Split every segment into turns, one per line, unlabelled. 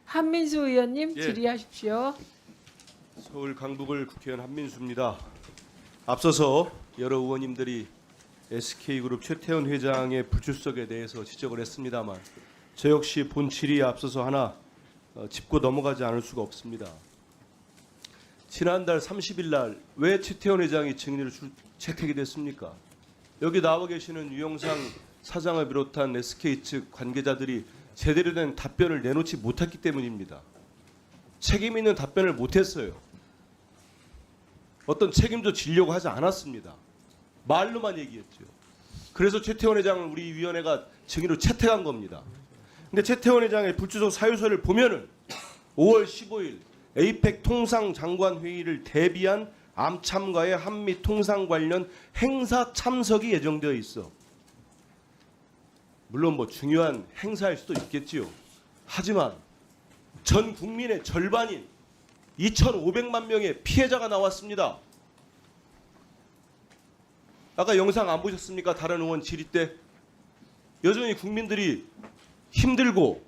한민수 의원님
예.
질의하십시오.
서울 강북을 국회의원 한민수입니다. 앞서서 여러 의원님들이 SK그룹 최태원 회장의 불출석에 대해서 지적을 했습니다만 저 역시 본 질의에 앞서서 하나 짚고 넘어가지 않을 수가 없습니다. 지난달 30일 날 왜 최태원 회장이 증인으로 채택이 됐습니까? 여기 나와 계시는 유영상 사장을 비롯한 SK 측 관계자들이 제대로 된 답변을 내놓지 못했기 때문입니다. 책임 있는 답변을 못했어요. 어떤 책임도 지려고 하지 않았습니다. 말로만 얘기했죠. 그래서 최태원 회장을 우리 위원회가 증인으로 채택한 겁니다. 근데 최태원 회장의 불출석 사유서를 보면은 5월 15일 에이펙 통상장관 회의를 대비한 암참과의 한미 통상 관련 행사 참석이 예정되어 있어. 물론 뭐 중요한 행사일 수도 있겠지요. 하지만 전 국민의 절반인 2,500만 명의 피해자가 나왔습니다. 아까 영상 안 보셨습니까? 다른 의원 질의 때 여전히 국민들이 힘들고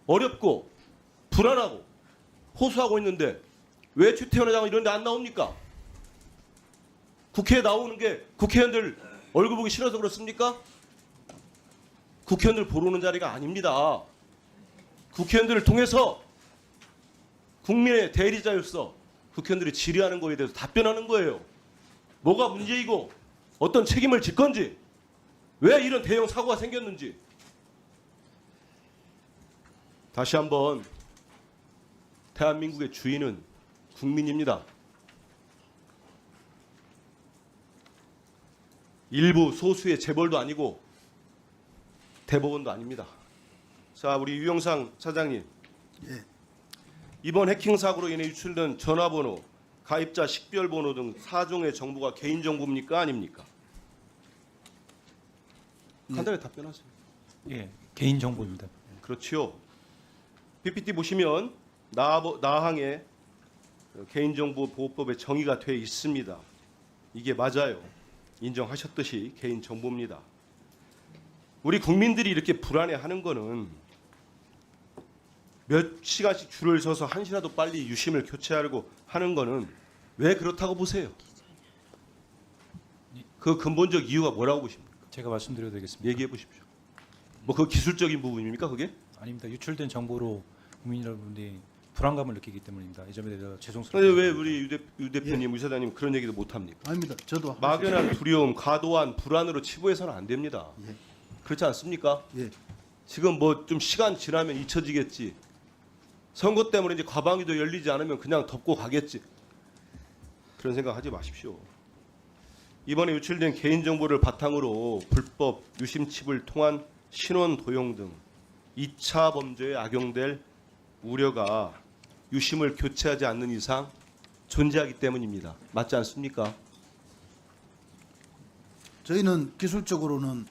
어렵고 불안하고 호소하고 있는데 왜 최태원 회장은 이런 데 안 나옵니까? 국회에 나오는 게 국회의원들 얼굴 보기 싫어서 그렇습니까? 국회의원들 보러 오는 자리가 아닙니다. 국회의원들을 통해서 국민의 대리자로서 국회의원들이 질의하는 거에 대해서 답변하는 거예요. 뭐가 문제이고 어떤 책임을 질 건지, 왜 이런 대형 사고가 생겼는지. 다시 한번 대한민국의 주인은 국민입니다. 일부 소수의 재벌도 아니고 대법원도 아닙니다. 자, 우리 유영상 사장님.
예.
이번 해킹 사고로 인해 유출된 전화번호, 가입자 식별번호 등 4종의 정보가 개인정보입니까? 아닙니까? 간단히 답변하세요.
예, 개인 정보입니다.
그렇지요. PPT 보시면 나항의 개인정보보호법에 정의가 되어 있습니다. 이게 맞아요. 인정하셨듯이 개인정보입니다. 우리 국민들이 이렇게 불안해하는 거는 몇 시간씩 줄을 서서 한 시라도 빨리 유심을 교체하려고 하는 거는 왜 그렇다고 보세요? 그 근본적 이유가 뭐라고 보십니까?
제가 말씀드려도 되겠습니까?
얘기해 보십시오. 뭐 그 기술적인 부분입니까, 그게?
아닙니다. 유출된 정보로 국민 여러분들이 불안감을 느끼기 때문입니다. 이 점에 대해서
그런데
죄송스럽습니다.
왜 우리 유 대표님, 유 사장님 그런 얘기도 못 합니까?
아닙니다. 저도
막연한 두려움, 과도한 불안으로 치부해서는 안 됩니다.
예.
그렇지 않습니까?
예.
지금 뭐 좀 시간 지나면 잊혀지겠지. 선거 때문에 이제 과방위도 열리지 않으면 그냥 덮고 가겠지. 그런 생각하지 마십시오. 이번에 유출된 개인정보를 바탕으로 불법 유심칩을 통한 신원 도용 등 2차 범죄에 악용될 우려가 유심을 교체하지 않는 이상 존재하기 때문입니다. 맞지 않습니까?
저희는 기술적으로는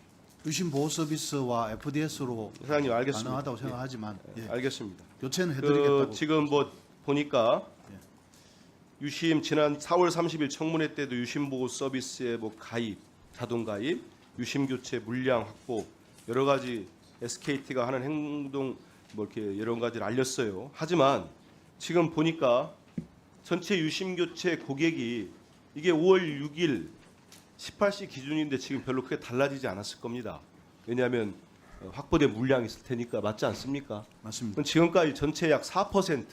유심 보호 서비스와 FDS로
사장님 알겠습니다.
가능하다고 생각하지만 예.
알겠습니다.
교체는 해드리겠다고.
지금 뭐 보니까 유심 지난 4월 30일 청문회 때도 유심 보호 서비스에 뭐 가입, 자동 가입, 유심 교체 물량 확보 여러 가지 SKT가 하는 행동 뭐 이렇게 여러 가지를 알렸어요. 하지만 지금 보니까 전체 유심 교체 고객이 이게 5월 6일 18시 기준인데 지금 별로 크게 달라지지 않았을 겁니다. 왜냐하면 확보된 물량이 있을 테니까. 맞지 않습니까?
맞습니다.
그럼 지금까지 전체 약 4%,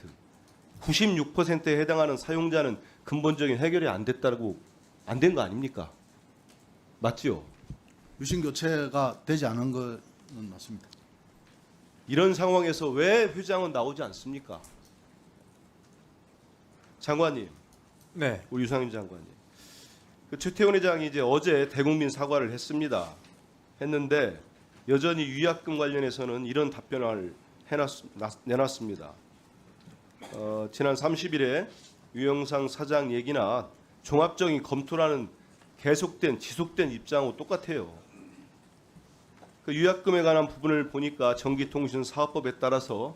96%에 해당하는 사용자는 근본적인 해결이 안 됐다고 안 된 거 아닙니까? 맞지요?
유심 교체가 되지 않은 것은 맞습니다.
이런 상황에서 왜 회장은 나오지 않습니까? 장관님,
네.
우리 유상임 장관님. 그 최태원 회장이 이제 어제 대국민 사과를 했는데 여전히 위약금 관련해서는 이런 답변을 내놨습니다. 지난 30일에 유영상 사장 얘기나 종합적인 검토라는 지속된 입장하고 똑같아요. 그 유약금에 관한 부분을 보니까 전기통신사업법에 따라서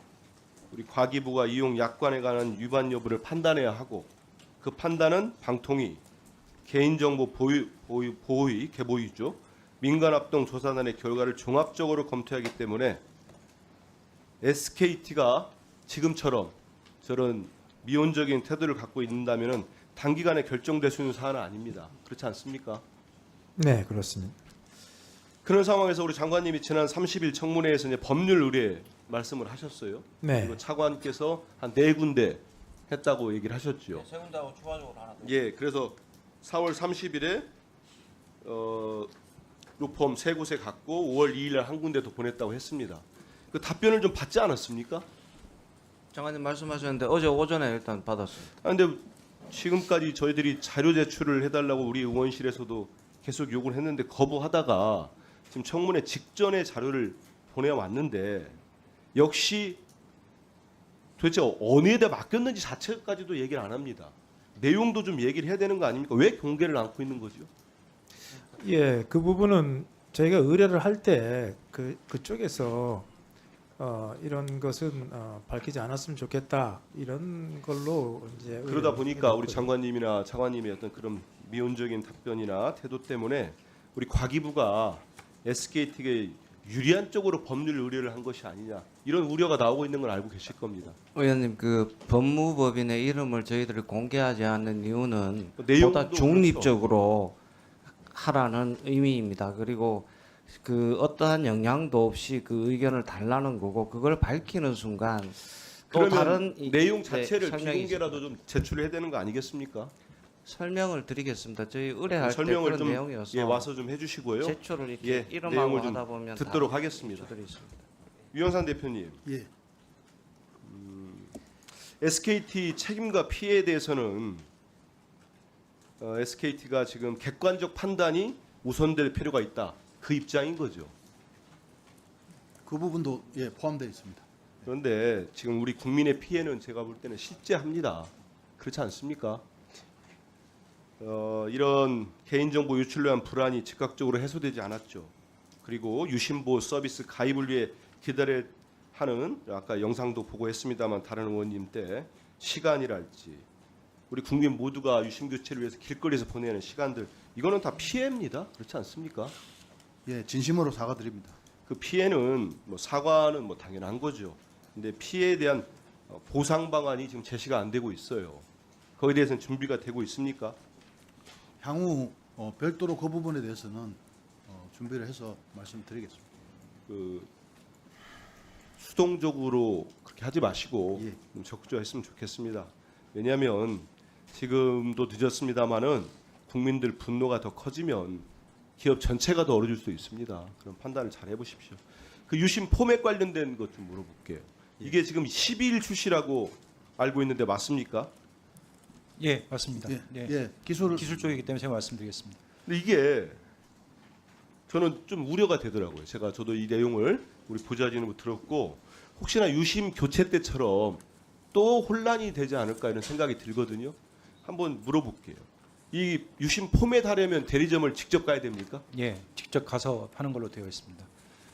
우리 과기부가 이용 약관에 관한 위반 여부를 판단해야 하고 그 판단은 방통위, 개인정보 보호위, 개보위죠. 민간합동조사단의 결과를 종합적으로 검토하기 때문에 SKT가 지금처럼 저런 미온적인 태도를 갖고 있는다면은 단기간에 결정될 수 있는 사안은 아닙니다. 그렇지 않습니까?
네, 그렇습니다.
그런 상황에서 우리 장관님이 지난 30일 청문회에서 이제 법률 의뢰 말씀을 하셨어요.
네.
그리고 차관께서 한 4군데 했다고 얘기를 하셨죠.
세 군데하고 추가적으로 하나 더.
예, 그래서 4월 30일에 로펌 3곳에 갔고 5월 2일 날 한 군데 더 보냈다고 했습니다. 그 답변을 좀 받지 않았습니까?
장관님 말씀하셨는데 어제 오전에 일단 받았습니다.
아, 근데 지금까지 저희들이 자료 제출을 해달라고 우리 의원실에서도 계속 요구를 했는데 거부하다가 지금 청문회 직전에 자료를 보내왔는데 역시 도대체 어느 에다 맡겼는지 자체까지도 얘기를 안 합니다. 내용도 좀 얘기를 해야 되는 거 아닙니까? 왜 공개를 않고 있는 거죠?
예, 그 부분은 저희가 의뢰를 할 때 그쪽에서 이런 것은 밝히지 않았으면 좋겠다 이런 걸로 이제
그러다
의뢰를
보니까 우리
해놨거든요.
장관님이나 차관님의 어떤 그런 미온적인 답변이나 태도 때문에 우리 과기부가 SKT에 유리한 쪽으로 법률 의뢰를 한 것이 아니냐 이런 우려가 나오고 있는 걸 알고 계실 겁니다.
의원님 그 법무법인의 이름을 저희들이 공개하지 않는 이유는
내용도
보다 중립적으로 하라는 의미입니다. 그리고 그 어떠한 영향도 없이 그 의견을 달라는 거고 그걸 밝히는 순간 또
그러면
다른
내용
네,
자체를
설명이
비공개라도 좀 제출을 해야 되는 거 아니겠습니까?
설명을 드리겠습니다. 저희 의뢰할 때
설명을
그런
좀
내용이어서
예, 와서 좀 해주시고요.
제출을 이렇게
예,
이름하고
내용을 좀
하다 보면
듣도록
다
하겠습니다.
제출이 있습니다.
유영산 대표님,
예.
SKT 책임과 피해에 대해서는 SKT가 지금 객관적 판단이 우선될 필요가 있다. 그 입장인 거죠.
그 부분도 예, 포함되어 있습니다.
그런데 지금 우리 국민의 피해는 제가 볼 때는 실제합니다. 그렇지 않습니까? 이런 개인정보 유출로 한 불안이 즉각적으로 해소되지 않았죠. 그리고 유심보호 서비스 가입을 위해 기다려 하는 아까 영상도 보고 했습니다만 다른 의원님 때 시간이랄지 우리 국민 모두가 유심 교체를 위해서 길거리에서 보내는 시간들 이거는 다 피해입니다. 그렇지 않습니까?
예, 진심으로 사과드립니다.
그 피해는 뭐 사과는 뭐 당연한 거죠. 근데 피해에 대한 보상 방안이 지금 제시가 안 되고 있어요. 거기에 대해서는 준비가 되고 있습니까?
향후 별도로 그 부분에 대해서는 준비를 해서 말씀드리겠습니다.
그 수동적으로 그렇게 하지 마시고
예.
좀 적극적으로 했으면 좋겠습니다. 왜냐하면 지금도 늦었습니다마는 국민들 분노가 더 커지면 기업 전체가 더 어려질 수 있습니다. 그런 판단을 잘 해보십시오. 그 유심 포맷 관련된 것 좀 물어볼게요. 이게 지금 12일 출시라고 알고 있는데 맞습니까?
예, 맞습니다.
예,
네.
예, 기술
기술 쪽이기 때문에 제가 말씀드리겠습니다.
근데 이게 저는 좀 우려가 되더라고요. 저도 이 내용을 우리 보좌진으로 들었고 혹시나 유심 교체 때처럼 또 혼란이 되지 않을까 이런 생각이 들거든요. 한번 물어볼게요. 이 유심 포맷 하려면 대리점을 직접 가야 됩니까?
예, 직접 가서 하는 걸로 되어 있습니다.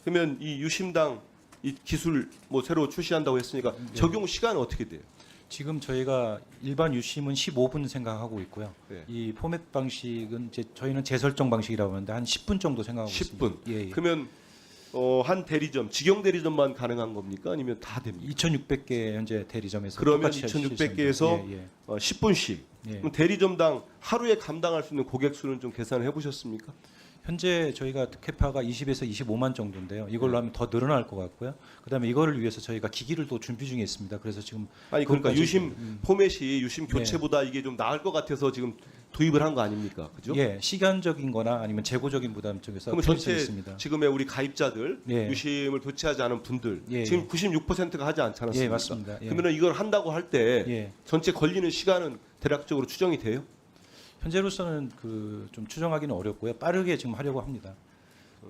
그러면 이 유심당 이 기술 뭐 새로 출시한다고 했으니까 적용 시간은 어떻게 돼요?
지금 저희가 일반 유심은 15분 생각하고 있고요.
네.
이 포맷 방식은 이제 저희는 재설정 방식이라고 하는데 한 10분 정도 생각하고
10분.
있습니다. 예, 예.
그러면 한 대리점, 직영 대리점만 가능한 겁니까? 아니면 다 됩니까?
2,600개 현재 대리점에서
그러면
똑같이
2,600개에서
예,
10분씩.
예.
그럼 대리점당 하루에 감당할 수 있는 고객 수는 좀 계산을 해보셨습니까?
현재 저희가 캐파가 20에서 25만 정도인데요. 이걸로
네.
하면 더 늘어날 것 같고요. 그다음에 이거를 위해서 저희가 기기를 또 준비 중에 있습니다. 그래서 지금
아니 그러니까
그것까지-
유심 포맷이 유심
네.
교체보다 이게 좀 나을 것 같아서 지금 도입을 한 거 아닙니까? 그죠?
예, 시간적인거나 아니면 재고적인 부담 쪽에서
그럼
필요성이
전체
있습니다.
지금의 우리 가입자들
예.
유심을 교체하지 않은 분들
예,
지금
예.
96%가 하지 않지 않았습니까?
예, 맞습니다. 예.
그러면 이걸 한다고 할 때
예.
전체 걸리는 시간은 대략적으로 추정이 돼요?
현재로서는 그 좀 추정하기는 어렵고요. 빠르게 지금 하려고 합니다.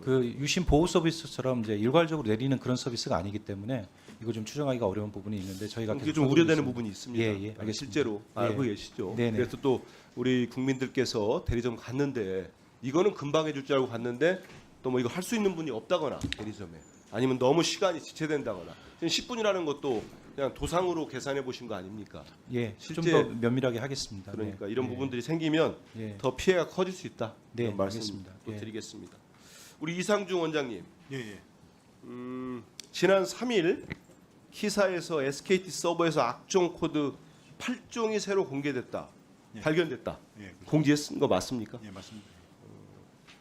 그 유심 보호 서비스처럼 이제 일괄적으로 내리는 그런 서비스가 아니기 때문에 이거 좀 추정하기가 어려운 부분이 있는데 저희가
이게
계속
좀
하고
우려되는
있습니다.
부분이 있습니다.
예, 예, 알겠습니다.
실제로
예.
알고 계시죠?
네네.
그래서 또 우리 국민들께서 대리점 갔는데 이거는 금방 해줄 줄 알고 갔는데 또 뭐 이거 할 수 있는 분이 없다거나 대리점에 아니면 너무 시간이 지체된다거나 지금 10분이라는 것도 그냥 도상으로 계산해 보신 거 아닙니까?
예,
실제-
좀 더 면밀하게 하겠습니다.
그러니까
네.
이런
예.
부분들이 생기면
예.
더 피해가 커질 수 있다.
네,
이런 말씀
알겠습니다.
또
예.
드리겠습니다. 우리 이상중 원장님,
예, 예.
지난 3일 키사에서 SKT 서버에서 악종 코드 8종이 새로 공개됐다.
예.
발견됐다.
예, 그렇죠.
공지했은 거 맞습니까?
예, 맞습니다.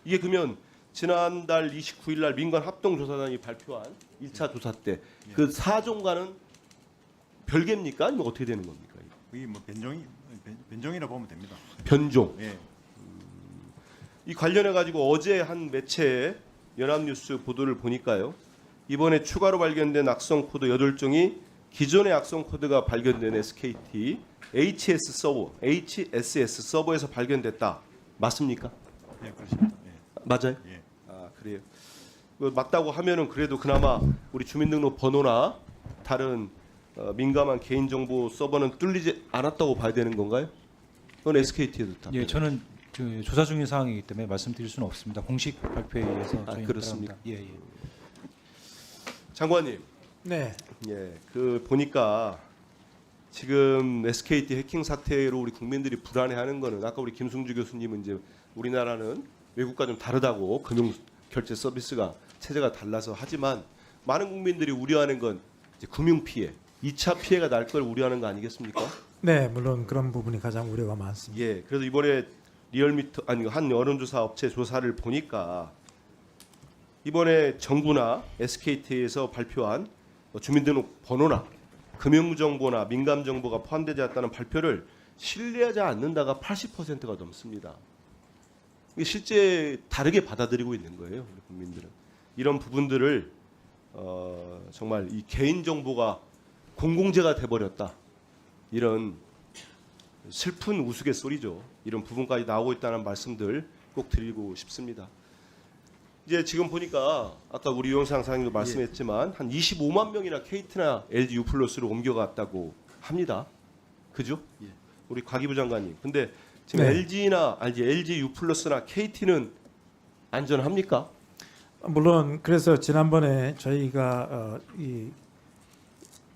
이게 그러면 지난달 29일 날 민간 합동조사단이 발표한 1차 조사 때 그 4종과는 별개입니까? 아니면 어떻게 되는 겁니까?
이게 뭐 변종이라 보면 됩니다.
변종.
예.
이 관련해 가지고 어제 한 매체의 연합뉴스 보도를 보니까요. 이번에 추가로 발견된 악성 코드 8종이 기존의 악성 코드가 발견된 SKT HSS 서버에서 발견됐다. 맞습니까?
예, 그렇습니다. 예.
맞아요?
예.
아, 그래요. 맞다고 하면은 그래도 그나마 우리 주민등록 번호나 다른 민감한 개인정보 서버는 뚫리지 않았다고 봐야 되는 건가요? 그건 SKT에도 답변.
예, 저는 그 조사 중인 상황이기 때문에 말씀드릴 수는 없습니다. 공식 발표에 의해서 저희는
그렇습니까?
따릅니다. 예, 예.
장관님,
네,
예, 그 보니까 지금 SKT 해킹 사태로 우리 국민들이 불안해하는 거는 아까 우리 김승주 교수님은 이제 우리나라는 외국과 좀 다르다고 금융 결제 서비스가 체제가 달라서 하지만 많은 국민들이 우려하는 건 이제 금융 피해, 2차 피해가 날 걸 우려하는 거 아니겠습니까?
네, 물론 그런 부분이 가장 우려가 많습니다.
예, 그래서 이번에 리얼미터 아니 한 여론조사 업체 조사를 보니까 이번에 정부나 SKT에서 발표한 주민등록 번호나 금융정보나 민감정보가 포함되지 않았다는 발표를 신뢰하지 않는다가 80%가 넘습니다. 이게 실제 다르게 받아들이고 있는 거예요, 우리 국민들은. 이런 부분들을 정말 이 개인정보가 공공재가 돼버렸다. 이런 슬픈 우스갯소리죠. 이런 부분까지 나오고 있다는 말씀들 꼭 드리고 싶습니다. 이제 지금 보니까 아까 우리 유영상 사장님도 말씀했지만 한 25만 명이나 KT나 LG U+로 옮겨갔다고 합니다. 그죠?
예.
우리 과기부 장관님. 근데 지금
네.
LG U+나 KT는 안전합니까?
물론 그래서 지난번에 저희가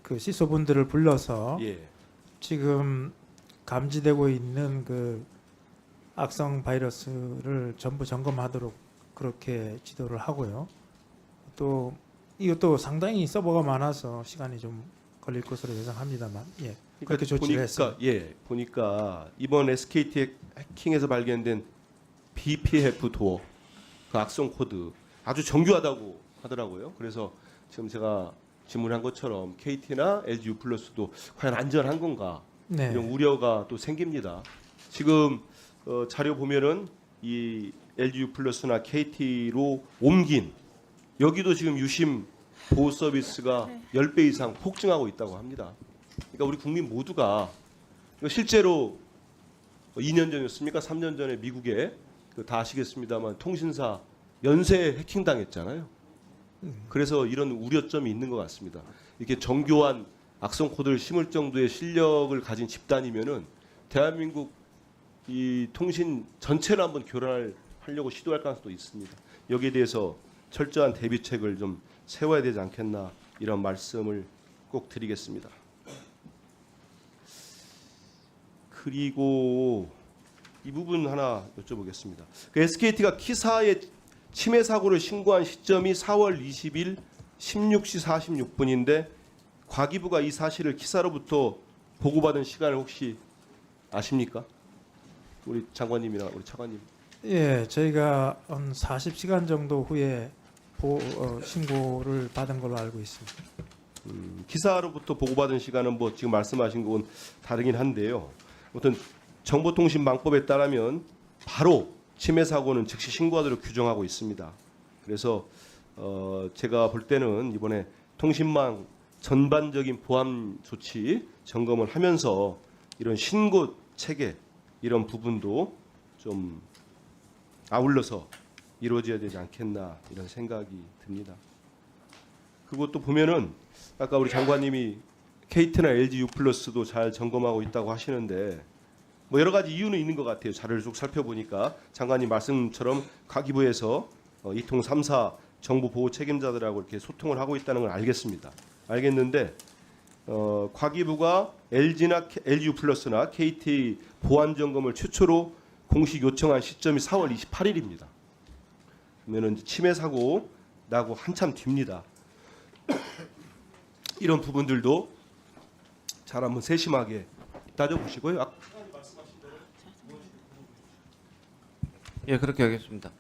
그 시소분들을 불러서
예.
지금 감지되고 있는 그 악성 바이러스를 전부 점검하도록 그렇게 지도를 하고요. 또 이것도 상당히 서버가 많아서 시간이 좀 걸릴 것으로 예상합니다만, 예, 그렇게 조치를 했습니다.
예, 보니까 이번 SKT 해킹에서 발견된 BPF 도어 그 악성 코드 아주 정교하다고 하더라고요. 그래서 지금 제가 질문한 것처럼 KT나 LG U+도 과연 안전한 건가
네,
이런 우려가 또 생깁니다. 지금 자료 보면은 이 LG U+나 KT로 옮긴 여기도 지금 유심 보호 서비스가 10배 이상 폭증하고 있다고 합니다. 그러니까 우리 국민 모두가 이거 실제로 2년 전이었습니까? 3년 전에 미국에 다 아시겠습니다만 통신사 연쇄 해킹 당했잖아요. 그래서 이런 우려점이 있는 것 같습니다. 이렇게 정교한 악성 코드를 심을 정도의 실력을 가진 집단이면은 대한민국 이 통신 전체를 한번 교란하려고 시도할 가능성도 있습니다. 여기에 대해서 철저한 대비책을 좀 세워야 되지 않겠나 이런 말씀을 꼭 드리겠습니다. 그리고 이 부분 하나 여쭤보겠습니다. 그 SKT가 키사의 침해 사고를 신고한 시점이 4월 20일 16시 46분인데 과기부가 이 사실을 키사로부터 보고받은 시간을 혹시 아십니까? 우리 장관님이나 우리 차관님.
예, 저희가 한 40시간 정도 후에 신고를 받은 걸로 알고 있습니다.
기사로부터 보고받은 시간은 뭐 지금 말씀하신 건 다르긴 한데요. 아무튼 정보통신망법에 따르면 바로 침해 사고는 즉시 신고하도록 규정하고 있습니다. 그래서 제가 볼 때는 이번에 통신망 전반적인 보안 조치 점검을 하면서 이런 신고 체계 이런 부분도 좀 아울러서 이루어져야 되지 않겠나 이런 생각이 듭니다. 그것도 보면은 아까 우리 장관님이 KT나 LG U+도 잘 점검하고 있다고 하시는데 뭐 여러 가지 이유는 있는 것 같아요. 자료를 쭉 살펴보니까 장관님 말씀처럼 과기부에서 이통 3사 정보 보호 책임자들하고 이렇게 소통을 하고 있다는 걸 알겠습니다. 알겠는데 과기부가 LG나 LG U+나 KT 보안 점검을 최초로 공식 요청한 시점이 4월 28일입니다. 그러면은 침해 사고 나고 한참 뒤입니다. 이런 부분들도 잘 한번 세심하게 따져보시고요.
예, 그렇게 하겠습니다.